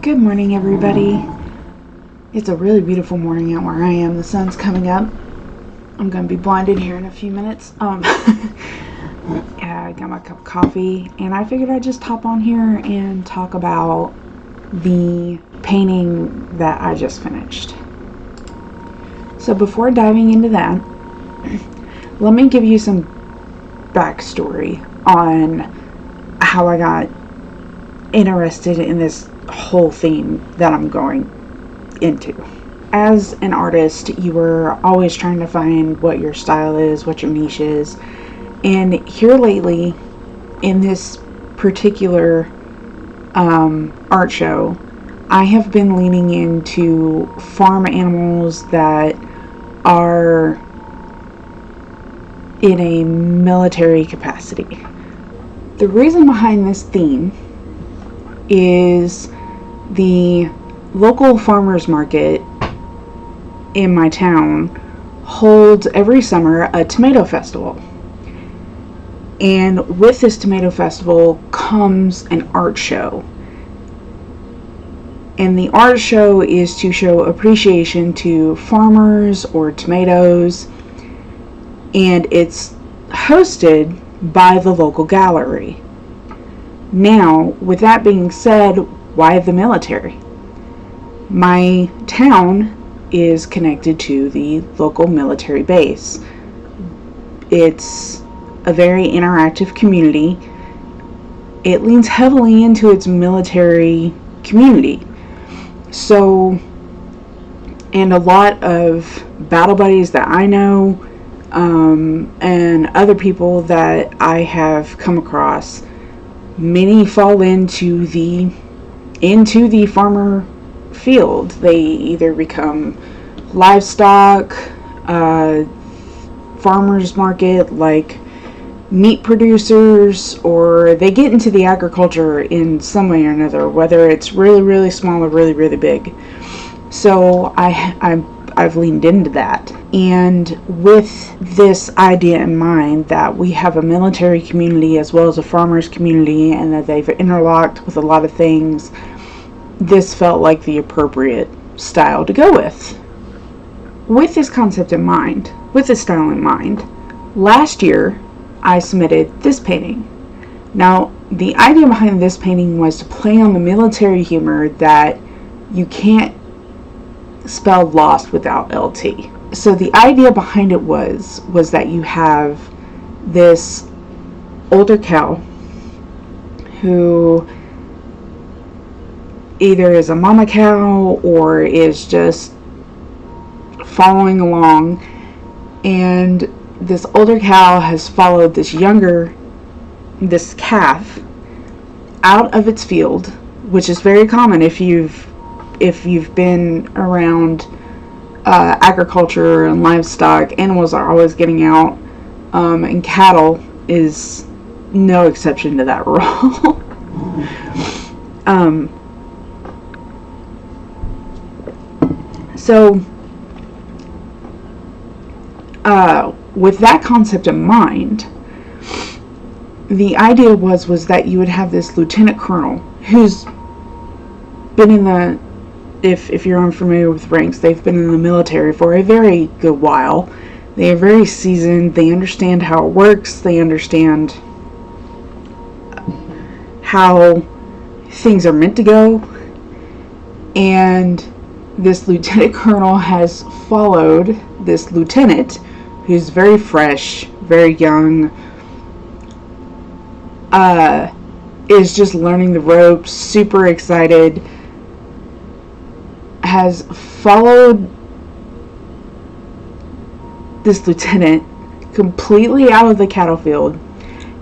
Good morning, everybody. It's a really beautiful morning out where I am. The sun's coming up. I'm gonna be blinded here in a few minutes. I got my cup of coffee and I figured I'd just hop on here and talk about the painting that I just finished. So before diving into that, let me give you some backstory on how I got interested in this whole theme that I'm going into. As an artist, you were always trying to find what your style is, what your niche is, and here lately in this particular art show, I have been leaning into farm animals that are in a military capacity. The reason behind this theme is the local farmers market in my town holds every summer a tomato festival. And with this tomato festival comes an art show. And the art show is to show appreciation to farmers or tomatoes. And it's hosted by the local gallery. Now, with that being said, why the military? My town is connected to the local military base. It's a very interactive community. It leans heavily into its military community. So, and a lot of battle buddies that I know, and other people that I have come across, many fall into the farmer field. They either become livestock, farmers market, like meat producers, or they get into the agriculture in some way or another, whether it's really, really small or really, really big. So I've leaned into that. And with this idea in mind that we have a military community as well as a farmers community, and that they've interlocked with a lot of things, this felt like the appropriate style to go with. With this concept in mind, with this style in mind, last year I submitted this painting. Now, the idea behind this painting was to play on the military humor that you can't spell lost without LT. So the idea behind it was that you have this older cow who either is a mama cow or is just following along, and this older cow has followed this calf out of its field, which is very common if you've been around agriculture and livestock. Animals are always getting out, and cattle is no exception to that rule. So with that concept in mind, the idea was that you would have this lieutenant colonel who's been in the, if you're unfamiliar with ranks, they've been in the military for a very good while. They are very seasoned. They understand how it works. They understand how things are meant to go. And this lieutenant colonel has followed this lieutenant who's very fresh, very young, is just learning the ropes, super excited, has followed this lieutenant completely out of the cattle field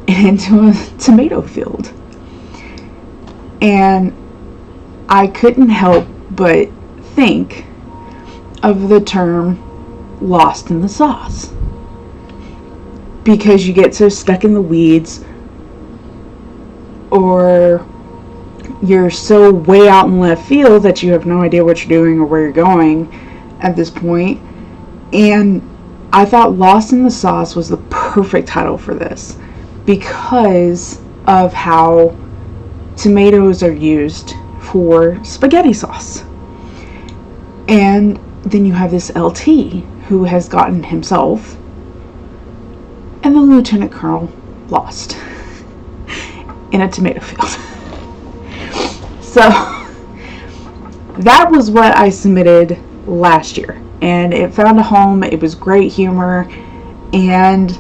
and into a tomato field. And I couldn't help but think of the term lost in the sauce, because you get so stuck in the weeds, or you're so way out in left field that you have no idea what you're doing or where you're going at this point. And I thought Lost in the Sauce was the perfect title for this because of how tomatoes are used for spaghetti sauce. And then you have this LT who has gotten himself and the lieutenant colonel lost in a tomato field. So that was what I submitted last year, and it found a home. It was great humor, and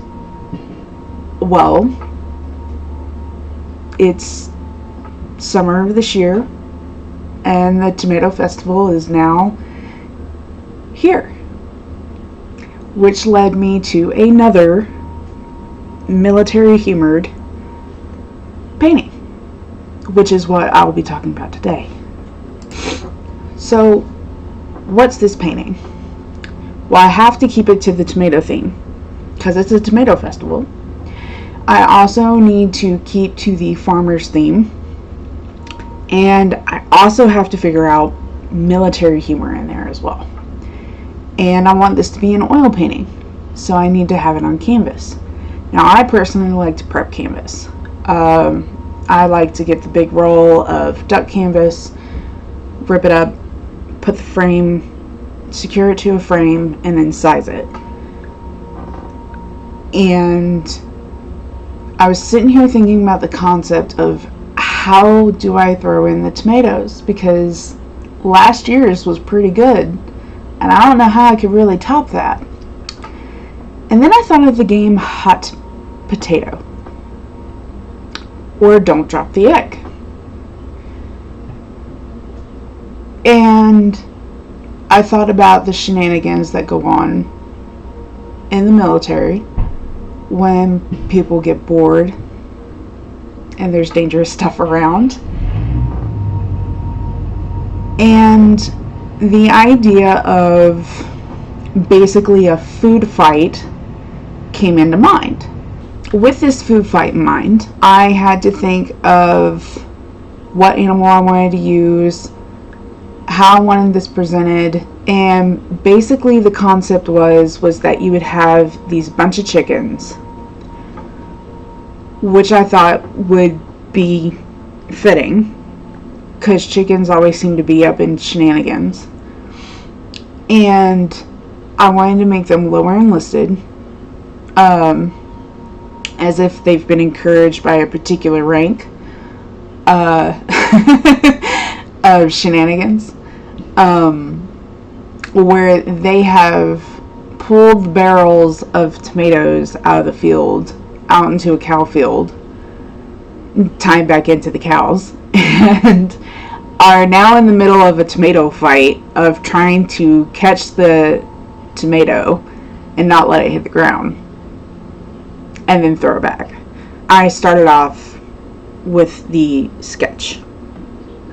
well, it's summer of this year, and the tomato festival is now here, which led me to another military humored painting, which is what I will be talking about today. So, what's this painting? Well, I have to keep it to the tomato theme because it's a tomato festival. I also need to keep to the farmer's theme, and I also have to figure out military humor in there as well. And I want this to be an oil painting, so I need to have it on canvas. Now, I personally like to prep canvas. I like to get the big roll of duck canvas, rip it up, put the frame, secure it to a frame, and then size it. And I was sitting here thinking about the concept of how do I throw in the tomatoes, because last year's was pretty good, and I don't know how I could really top that. And then I thought of the game Hot Potato, or Don't Drop the Egg. And I thought about the shenanigans that go on in the military when people get bored and there's dangerous stuff around. And the idea of basically a food fight came into mind. With this food fight in mind, I had to think of what animal I wanted to use, how I wanted this presented, and basically the concept was that you would have these bunch of chickens, which I thought would be fitting because chickens always seem to be up in shenanigans. And I wanted to make them lower enlisted, as if they've been encouraged by a particular rank of shenanigans, where they have pulled barrels of tomatoes out of the field, out into a cow field, tied back into the cows, and are now in the middle of a tomato fight of trying to catch the tomato and not let it hit the ground and then throw it back. I started off with the sketch.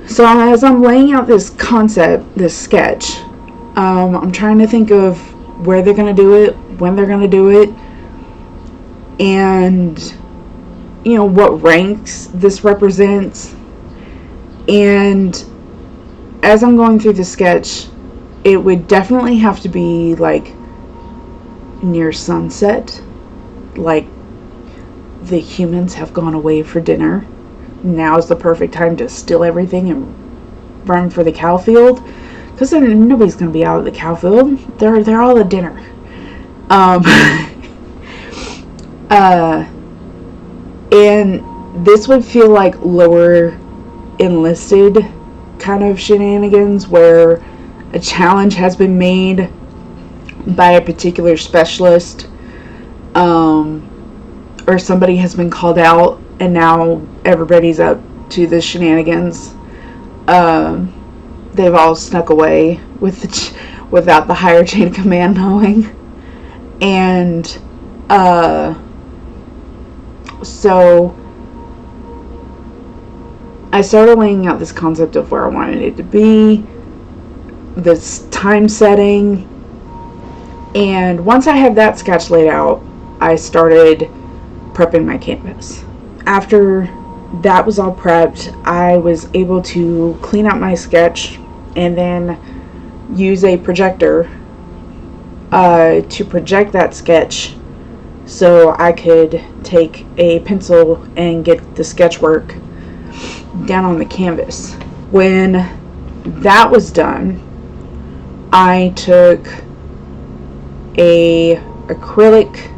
So as I'm laying out this concept, this sketch, I'm trying to think of where they're going to do it, when they're going to do it, and what ranks this represents. And as I'm going through the sketch, it would definitely have to be like near sunset, like the humans have gone away for dinner. Now's the perfect time to steal everything and run for the cow field, because nobody's going to be out at the cow field. They're all at dinner. And this would feel like lower enlisted kind of shenanigans, where a challenge has been made by a particular specialist, or somebody has been called out and now everybody's up to the shenanigans. They've all snuck away without the higher chain of command knowing. And so I started laying out this concept of where I wanted it to be, this time setting. And once I had that sketch laid out, I started prepping my canvas. After that was all prepped, I was able to clean out my sketch and then use a projector to project that sketch so I could take a pencil and get the sketch work down on the canvas. When that was done, I took a acrylic,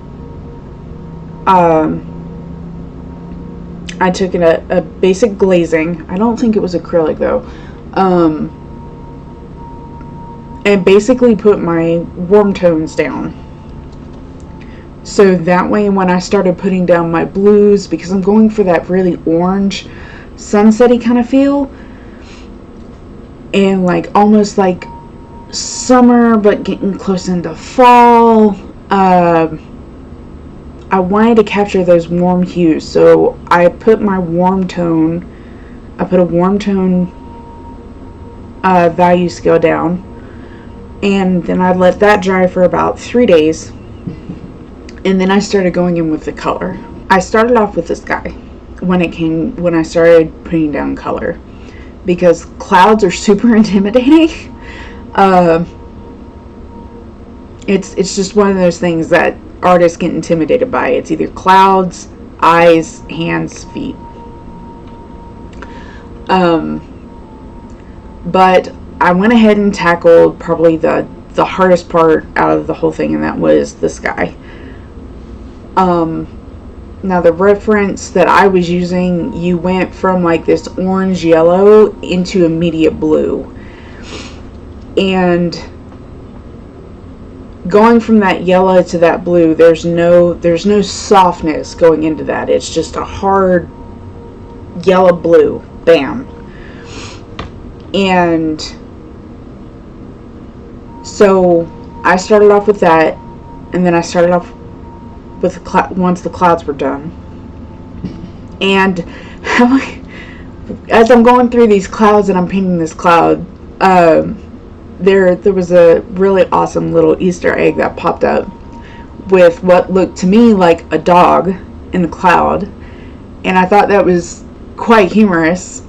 I took a basic glazing, I don't think it was acrylic though, and basically put my warm tones down. So that way when I started putting down my blues, because I'm going for that really orange, sunsetty kind of feel, and like almost like summer but getting close into fall, I wanted to capture those warm hues, so I put my warm tone, I put a warm tone value scale down, and then I let that dry for about 3 days, and then I started going in with the color. I started off with the sky when I started putting down color, because clouds are super intimidating. It's just one of those things that artists get intimidated by. It's either clouds, eyes, hands, feet. But I went ahead and tackled probably the hardest part out of the whole thing, and that was the sky. Now the reference that I was using, you went from like this orange yellow into immediate blue, and going from that yellow to that blue, there's no softness going into that. It's just a hard yellow blue, bam. And so I started off with that, and then I started off with once the clouds were done. And as I'm going through these clouds and I'm painting this cloud, there was a really awesome little Easter egg that popped up with what looked to me like a dog in the cloud, and I thought that was quite humorous,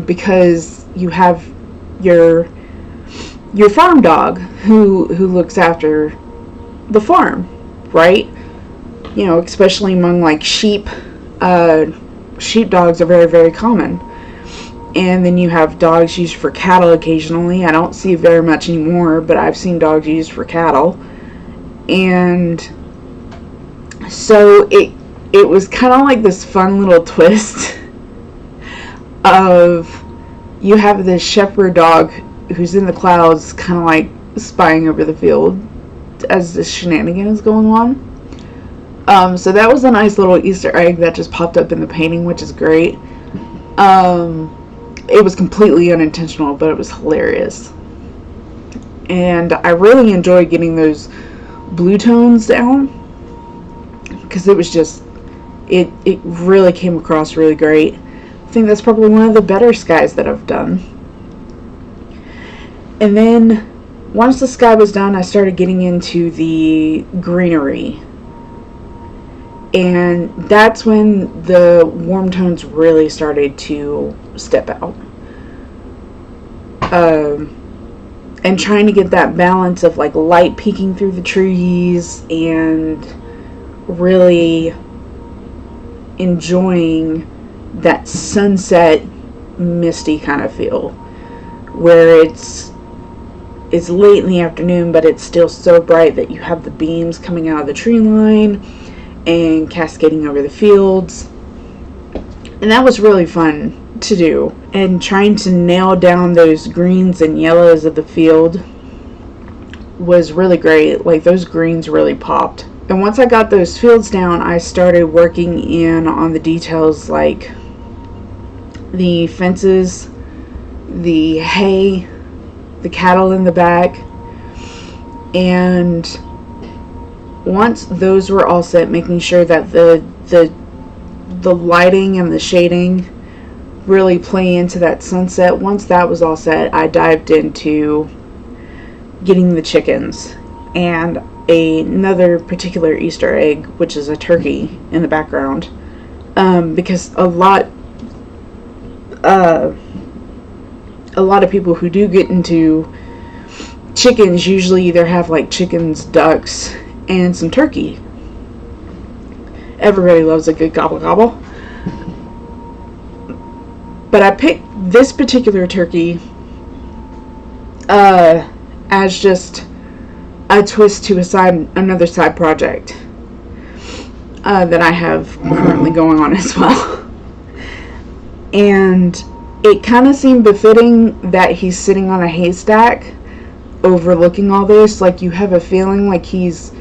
because you have your farm dog who looks after the farm, right? You know, especially among like sheep. Sheepdogs are very, very common. And then you have dogs used for cattle occasionally. I don't see very much anymore, but I've seen dogs used for cattle. And so it was kind of like this fun little twist of, you have this shepherd dog who's in the clouds, kind of like spying over the field as the shenanigans is going on. So that was a nice little Easter egg that just popped up in the painting, which is great. It was completely unintentional, but it was hilarious. And I really enjoyed getting those blue tones down, because it was just, it really came across really great. I think that's probably one of the better skies that I've done. And then once the sky was done, I started getting into the greenery. And that's when the warm tones really started to step out. And trying to get that balance of like light peeking through the trees and really enjoying that sunset misty kind of feel, where it's late in the afternoon, but it's still so bright that you have the beams coming out of the tree line and cascading over the fields. And that was really fun to do, and trying to nail down those greens and yellows of the field was really great. Like, those greens really popped. And once I got those fields down, I started working in on the details, like the fences, the hay, the cattle in the back. And once those were all set, making sure that the lighting and the shading really play into that sunset. Once that was all set, I dived into getting the chickens, and another particular Easter egg, which is a turkey in the background, because a lot of people who do get into chickens usually either have like chickens, ducks, and some turkey. Everybody loves a good gobble gobble. But I picked this particular turkey as just a twist to another side project that I have currently going on as well. And it kind of seemed befitting that he's sitting on a haystack overlooking all this. Like, you have a feeling like he's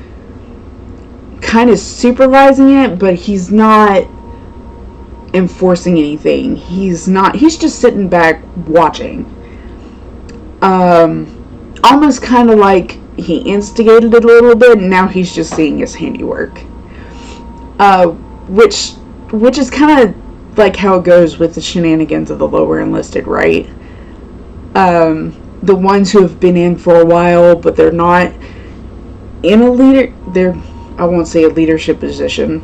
kind of supervising it, but he's not enforcing anything. He's just sitting back watching. Almost kind of like he instigated it a little bit, and now he's just seeing his handiwork. Which is kind of like how it goes with the shenanigans of the lower enlisted, right? The ones who have been in for a while, but they're not in I won't say a leadership position,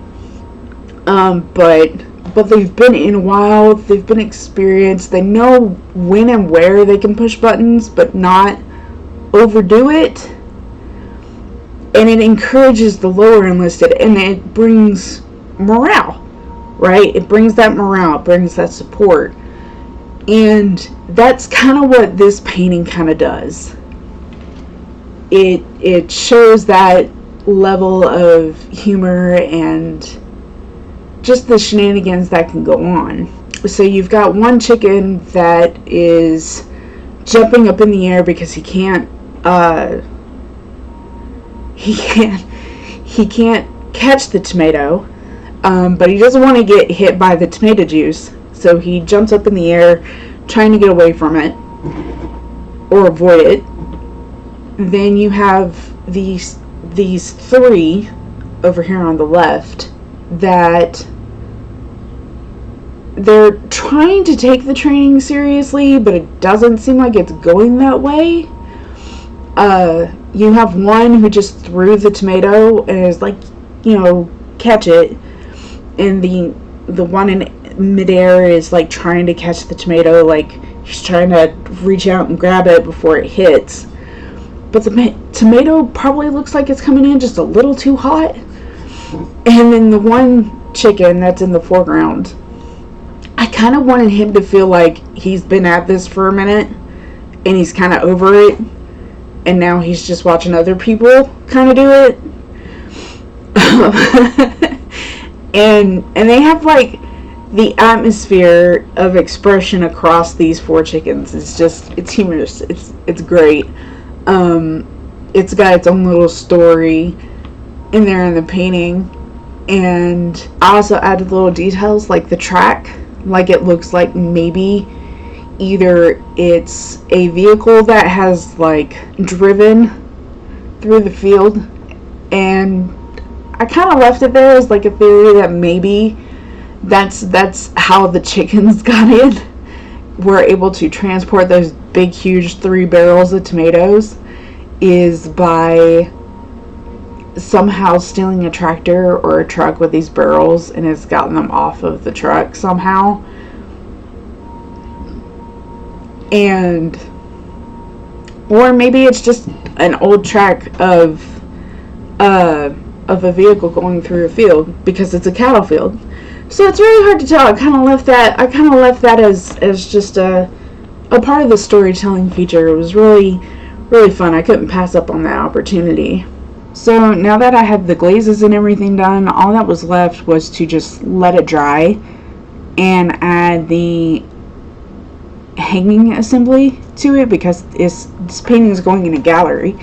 but they've been in a while, they've been experienced, they know when and where they can push buttons, but not overdo it. And it encourages the lower enlisted, and it brings morale, right? It brings that morale, it brings that support. And that's kind of what this painting kind of does. It shows that level of humor and just the shenanigans that can go on. So you've got one chicken that is jumping up in the air because he can't catch the tomato, but he doesn't want to get hit by the tomato juice, so he jumps up in the air trying to get away from it or avoid it. Then you have these three over here on the left that they're trying to take the training seriously, but it doesn't seem like it's going that way. You have one who just threw the tomato and is like, catch it, and the one in midair is like trying to catch the tomato, like he's trying to reach out and grab it before it hits. But the tomato probably looks like it's coming in just a little too hot. And then the one chicken that's in the foreground, I kind of wanted him to feel like he's been at this for a minute and he's kind of over it, and now he's just watching other people kind of do it. and they have like the atmosphere of expression across these four chickens. It's humorous. It's great. It's got its own little story in there in the painting, and I also added little details like the track. Like, it looks like maybe either it's a vehicle that has like driven through the field, and I kind of left it there as like a theory that maybe that's how the chickens got in. Were able to transport those big huge 3 barrels of tomatoes is by somehow stealing a tractor or a truck with these barrels, and has gotten them off of the truck somehow. And or maybe it's just an old track of a vehicle going through a field, because it's a cattle field. So it's really hard to tell. I kind of left that as just a part of the storytelling feature. It was really, really fun. I couldn't pass up on that opportunity. So now that I had the glazes and everything done, all that was left was to just let it dry and add the hanging assembly to it, because this painting is going in a gallery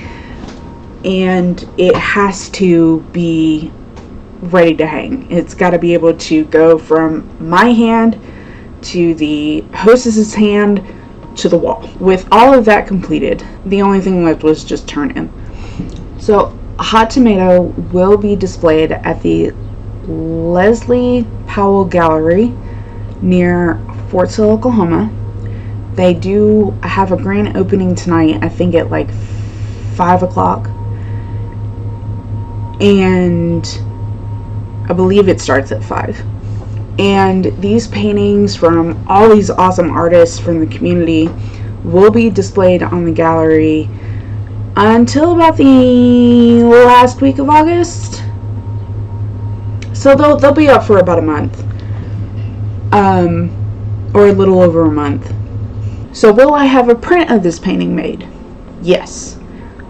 and it has to be ready to hang. It's got to be able to go from my hand to the hostess's hand to the wall. With all of that completed, the only thing left was just turn in. So Hot Tomato will be displayed at the Leslie Powell Gallery near Fort Sill, Oklahoma. They do have a grand opening tonight, I think at like 5 o'clock. And I believe it starts at 5. And these paintings from all these awesome artists from the community will be displayed on the gallery until about the last week of August. So they'll be up for about a month. Or a little over a month. So will I have a print of this painting made? Yes.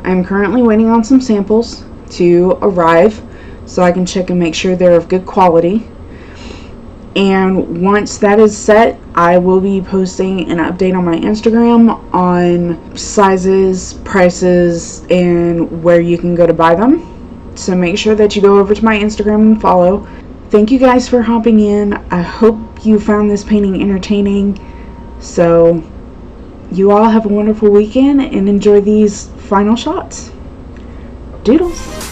I'm currently waiting on some samples to arrive so I can check and make sure they're of good quality. And once that is set, I will be posting an update on my Instagram on sizes, prices, and where you can go to buy them. So make sure that you go over to my Instagram and follow. Thank you guys for hopping in. I hope you found this painting entertaining. So you all have a wonderful weekend and enjoy these final shots. Doodles!